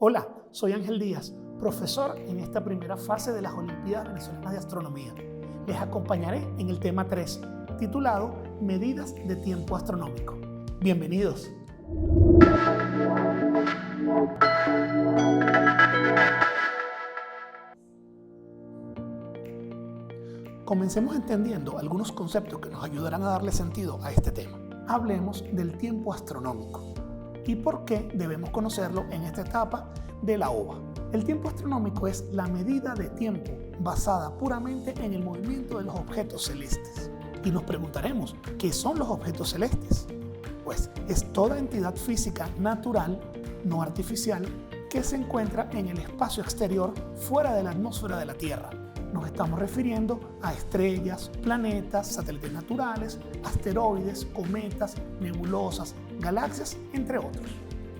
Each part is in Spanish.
Hola, soy Ángel Díaz, profesor en esta primera fase de las Olimpiadas Venezolanas de Astronomía. Les acompañaré en el tema 3, titulado Medidas de tiempo astronómico. Bienvenidos. Comencemos entendiendo algunos conceptos que nos ayudarán a darle sentido a este tema. Hablemos del tiempo astronómico y por qué debemos conocerlo en esta etapa de la OVA. El tiempo astronómico es la medida de tiempo basada puramente en el movimiento de los objetos celestes. Y nos preguntaremos, ¿qué son los objetos celestes? Pues es toda entidad física natural, no artificial, que se encuentra en el espacio exterior fuera de la atmósfera de la Tierra. Nos estamos refiriendo a estrellas, planetas, satélites naturales, asteroides, cometas, nebulosas, galaxias, entre otros.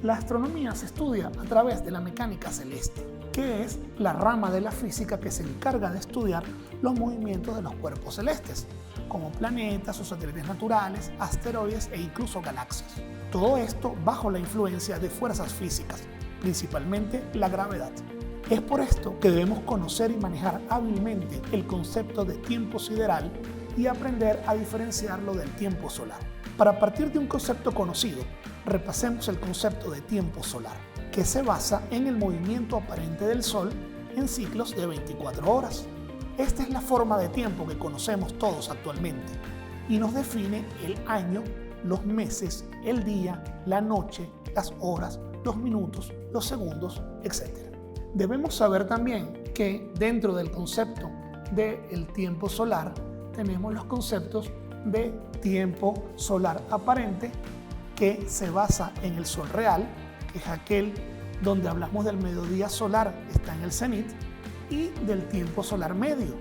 La astronomía se estudia a través de la mecánica celeste, que es la rama de la física que se encarga de estudiar los movimientos de los cuerpos celestes, como planetas o satélites naturales, asteroides e incluso galaxias. Todo esto bajo la influencia de fuerzas físicas, principalmente la gravedad. Es por esto que debemos conocer y manejar hábilmente el concepto de tiempo sideral y aprender a diferenciarlo del tiempo solar. Para partir de un concepto conocido, repasemos el concepto de tiempo solar, que se basa en el movimiento aparente del Sol en ciclos de 24 horas. Esta es la forma de tiempo que conocemos todos actualmente y nos define el año, los meses, el día, la noche, las horas, los minutos, los segundos, etc. Debemos saber también que dentro del concepto del tiempo solar tenemos los conceptos de tiempo solar aparente, que se basa en el sol real, que es aquel donde hablamos del mediodía solar, está en el cenit, y del tiempo solar medio,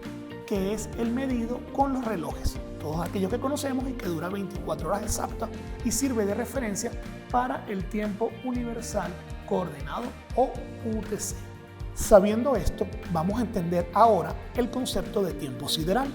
que es el medido con los relojes, todos aquellos que conocemos y que dura 24 horas exactas y sirve de referencia para el tiempo universal coordenado o UTC. Sabiendo esto, vamos a entender ahora el concepto de tiempo sideral,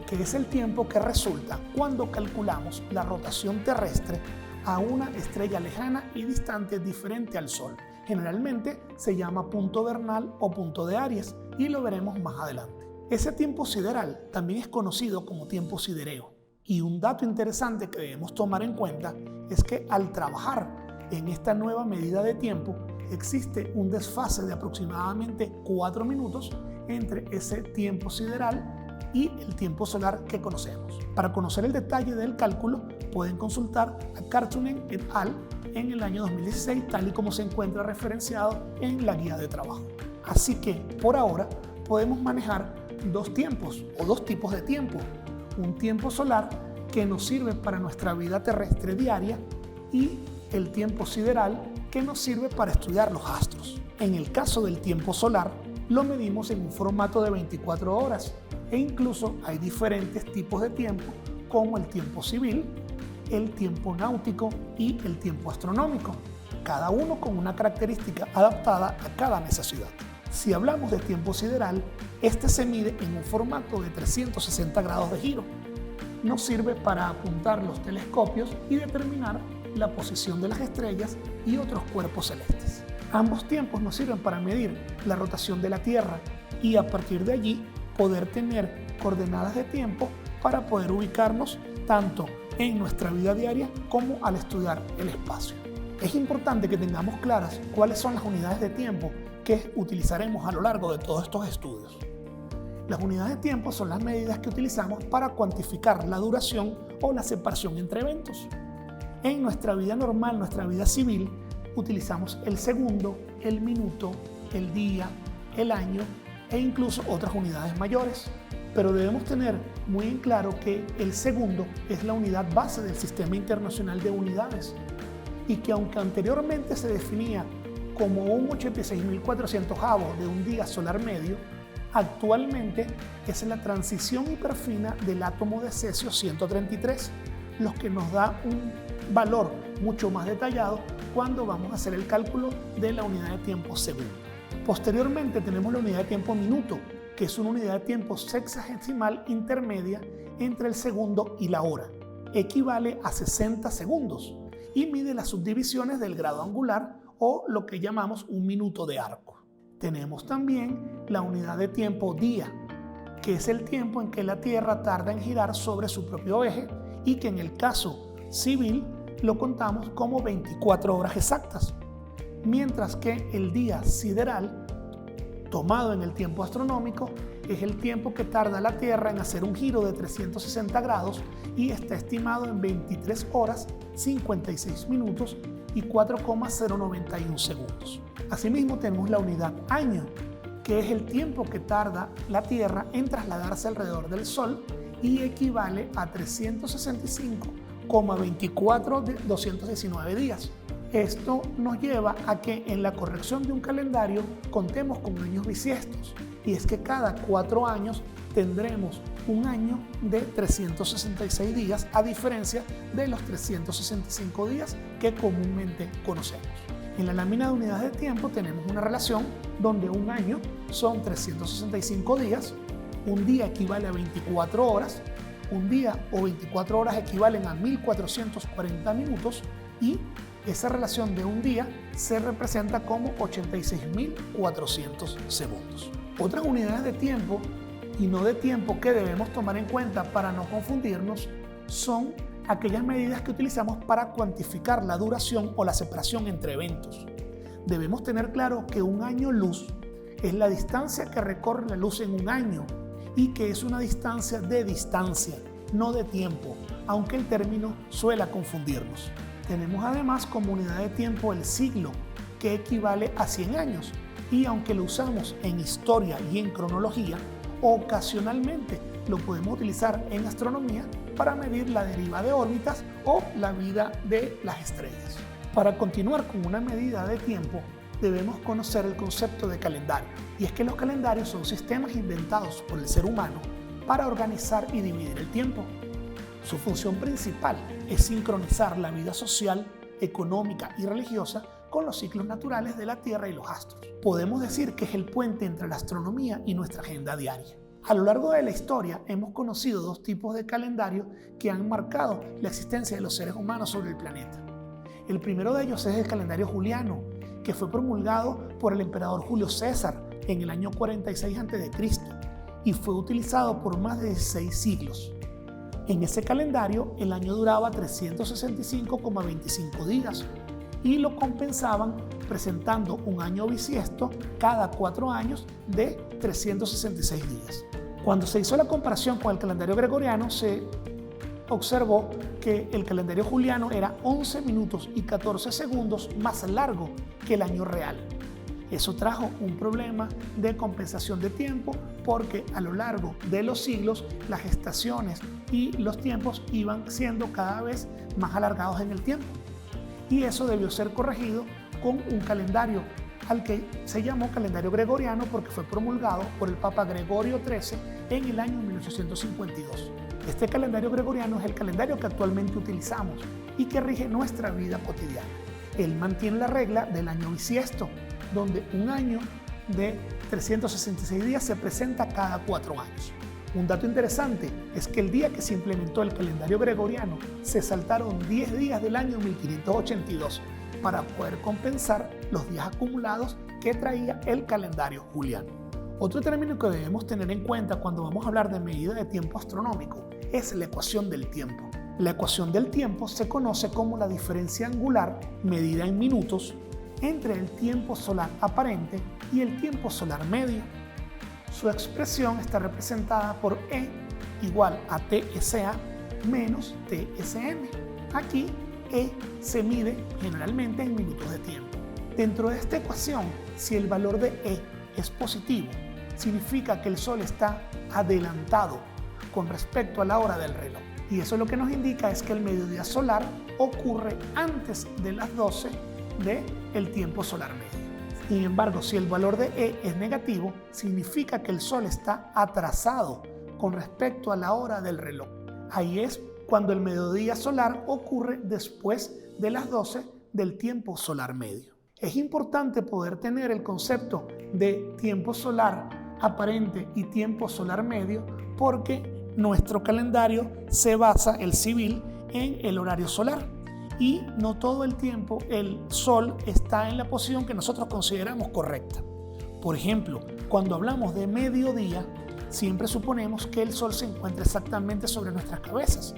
que es el tiempo que resulta cuando calculamos la rotación terrestre a una estrella lejana y distante diferente al Sol. Generalmente se llama punto vernal o punto de Aries y lo veremos más adelante. Ese tiempo sideral también es conocido como tiempo sidereo. Y un dato interesante que debemos tomar en cuenta es que al trabajar en esta nueva medida de tiempo, existe un desfase de aproximadamente 4 minutos entre ese tiempo sideral y el tiempo solar que conocemos. Para conocer el detalle del cálculo, pueden consultar a Karttunen et al. En el año 2016, tal y como se encuentra referenciado en la guía de trabajo. Así que, por ahora, podemos manejar dos tiempos o dos tipos de tiempo. Un tiempo solar que nos sirve para nuestra vida terrestre diaria y el tiempo sideral que nos sirve para estudiar los astros. En el caso del tiempo solar, lo medimos en un formato de 24 horas e incluso hay diferentes tipos de tiempo como el tiempo civil, el tiempo náutico y el tiempo astronómico, cada uno con una característica adaptada a cada necesidad. Si hablamos de tiempo sideral, este se mide en un formato de 360 grados de giro. Nos sirve para apuntar los telescopios y determinar la posición de las estrellas y otros cuerpos celestes. Ambos tiempos nos sirven para medir la rotación de la Tierra y a partir de allí poder tener coordenadas de tiempo para poder ubicarnos tanto en nuestra vida diaria como al estudiar el espacio. Es importante que tengamos claras cuáles son las unidades de tiempo que utilizaremos a lo largo de todos estos estudios. Las unidades de tiempo son las medidas que utilizamos para cuantificar la duración o la separación entre eventos. En nuestra vida normal, nuestra vida civil, utilizamos el segundo, el minuto, el día, el año e incluso otras unidades mayores. Pero debemos tener muy en claro que el segundo es la unidad base del Sistema Internacional de Unidades y que aunque anteriormente se definía como un 86.400avo de un día solar medio, actualmente es la transición hiperfina del átomo de cesio 133, lo que nos da un valor mucho más detallado cuando vamos a hacer el cálculo de la unidad de tiempo segundo. Posteriormente tenemos la unidad de tiempo minuto, que es una unidad de tiempo sexagesimal intermedia entre el segundo y la hora. Equivale a 60 segundos y mide las subdivisiones del grado angular o lo que llamamos un minuto de arco. Tenemos también la unidad de tiempo día, que es el tiempo en que la Tierra tarda en girar sobre su propio eje y que en el caso civil lo contamos como 24 horas exactas, mientras que el día sideral, tomado en el tiempo astronómico, es el tiempo que tarda la Tierra en hacer un giro de 360 grados y está estimado en 23 horas, 56 minutos y 4,091 segundos. Asimismo, tenemos la unidad año, que es el tiempo que tarda la Tierra en trasladarse alrededor del Sol y equivale a 365,219 días. Esto nos lleva a que en la corrección de un calendario contemos con años bisiestos, y es que cada 4 años tendremos un año de 366 días, a diferencia de los 365 días que comúnmente conocemos. En la lámina de unidades de tiempo tenemos una relación donde un año son 365 días, un día equivale a 24 horas, un día o 24 horas equivalen a 1440 minutos y esa relación de un día se representa como 86.400 segundos. Otras unidades de tiempo y no de tiempo que debemos tomar en cuenta para no confundirnos son aquellas medidas que utilizamos para cuantificar la duración o la separación entre eventos. Debemos tener claro que un año luz es la distancia que recorre la luz en un año y que es una distancia de distancia, no de tiempo, aunque el término suela confundirnos. Tenemos además como unidad de tiempo el siglo, que equivale a 100 años, y aunque lo usamos en historia y en cronología, ocasionalmente lo podemos utilizar en astronomía para medir la deriva de órbitas o la vida de las estrellas. Para continuar con una medida de tiempo, debemos conocer el concepto de calendario, y es que los calendarios son sistemas inventados por el ser humano para organizar y dividir el tiempo. Su función principal es sincronizar la vida social, económica y religiosa con los ciclos naturales de la Tierra y los astros. Podemos decir que es el puente entre la astronomía y nuestra agenda diaria. A lo largo de la historia hemos conocido dos tipos de calendario que han marcado la existencia de los seres humanos sobre el planeta. El primero de ellos es el calendario juliano, que fue promulgado por el emperador Julio César en el año 46 a.C. y fue utilizado por más de 16 siglos. En ese calendario el año duraba 365,25 días y lo compensaban presentando un año bisiesto cada 4 años de 366 días. Cuando se hizo la comparación con el calendario gregoriano, se observó que el calendario juliano era 11 minutos y 14 segundos más largo que el año real. Eso trajo un problema de compensación de tiempo porque a lo largo de los siglos las estaciones y los tiempos iban siendo cada vez más alargados en el tiempo. Y eso debió ser corregido con un calendario al que se llamó calendario gregoriano porque fue promulgado por el Papa Gregorio XIII en el año 1852. Este calendario gregoriano es el calendario que actualmente utilizamos y que rige nuestra vida cotidiana. Él mantiene la regla del año bisiesto, donde un año de 366 días se presenta cada 4 años. Un dato interesante es que el día que se implementó el calendario gregoriano se saltaron 10 días del año 1582 para poder compensar los días acumulados que traía el calendario juliano. Otro término que debemos tener en cuenta cuando vamos a hablar de medida de tiempo astronómico es la ecuación del tiempo. La ecuación del tiempo se conoce como la diferencia angular medida en minutos entre el tiempo solar aparente y el tiempo solar medio. Su expresión está representada por E igual a TSA menos TSM. Aquí E se mide generalmente en minutos de tiempo. Dentro de esta ecuación, si el valor de E es positivo, significa que el Sol está adelantado con respecto a la hora del reloj. Y eso lo que nos indica es que el mediodía solar ocurre antes de las 12 del tiempo solar medio. Sin embargo, si el valor de E es negativo, significa que el Sol está atrasado con respecto a la hora del reloj. Ahí es cuando el mediodía solar ocurre después de las 12 del tiempo solar medio. Es importante poder tener el concepto de tiempo solar aparente y tiempo solar medio porque nuestro calendario se basa, el civil, en el horario solar y no todo el tiempo el sol está en la posición que nosotros consideramos correcta. Por ejemplo, cuando hablamos de mediodía, siempre suponemos que el sol se encuentra exactamente sobre nuestras cabezas,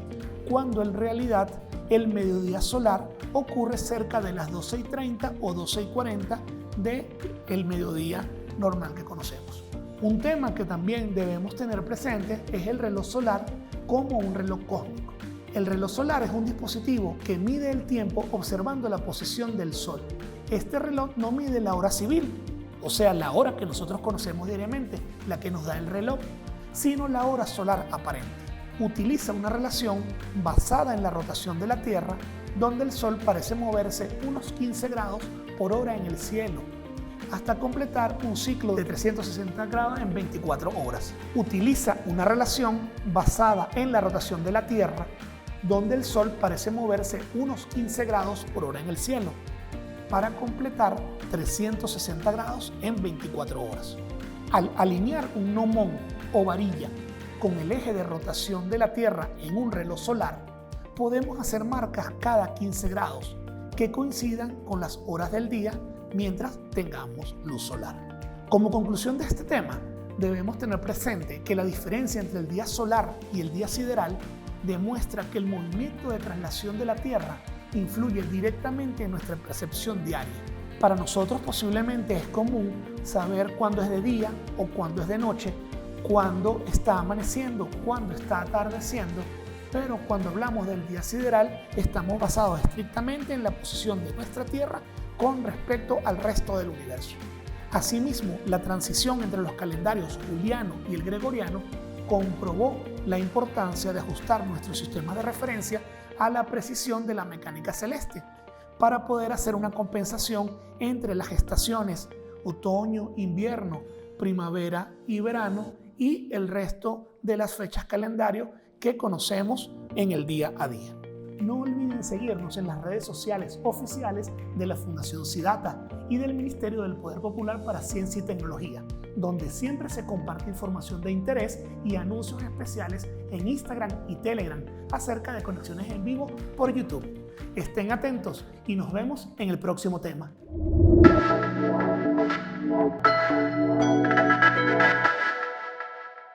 cuando en realidad el mediodía solar ocurre cerca de las 12:30 o 12:40 del mediodía normal que conocemos. Un tema que también debemos tener presente es el reloj solar como un reloj cósmico. El reloj solar es un dispositivo que mide el tiempo observando la posición del sol. Este reloj no mide la hora civil, o sea, la hora que nosotros conocemos diariamente, la que nos da el reloj, sino la hora solar aparente. Utiliza una relación basada en la rotación de la Tierra, donde el Sol parece moverse unos 15 grados por hora en el cielo, hasta completar un ciclo de 360 grados en 24 horas. Utiliza una relación basada en la rotación de la Tierra, donde el Sol parece moverse unos 15 grados por hora en el cielo, para completar 360 grados en 24 horas. Al alinear un gnomón o varilla con el eje de rotación de la Tierra en un reloj solar, podemos hacer marcas cada 15 grados que coincidan con las horas del día mientras tengamos luz solar. Como conclusión de este tema, debemos tener presente que la diferencia entre el día solar y el día sideral demuestra que el movimiento de traslación de la Tierra influye directamente en nuestra percepción diaria. Para nosotros posiblemente es común saber cuándo es de día o cuándo es de noche, cuándo está amaneciendo, cuándo está atardeciendo, pero cuando hablamos del día sideral estamos basados estrictamente en la posición de nuestra Tierra con respecto al resto del universo. Asimismo, la transición entre los calendarios juliano y el gregoriano comprobó la importancia de ajustar nuestro sistema de referencia a la precisión de la mecánica celeste para poder hacer una compensación entre las estaciones otoño, invierno, primavera y verano y el resto de las fechas calendario que conocemos en el día a día. No olviden seguirnos en las redes sociales oficiales de la Fundación Siddhartha y del Ministerio del Poder Popular para Ciencia y Tecnología, donde siempre se comparte información de interés y anuncios especiales en Instagram y Telegram acerca de conexiones en vivo por YouTube. Estén atentos y nos vemos en el próximo tema.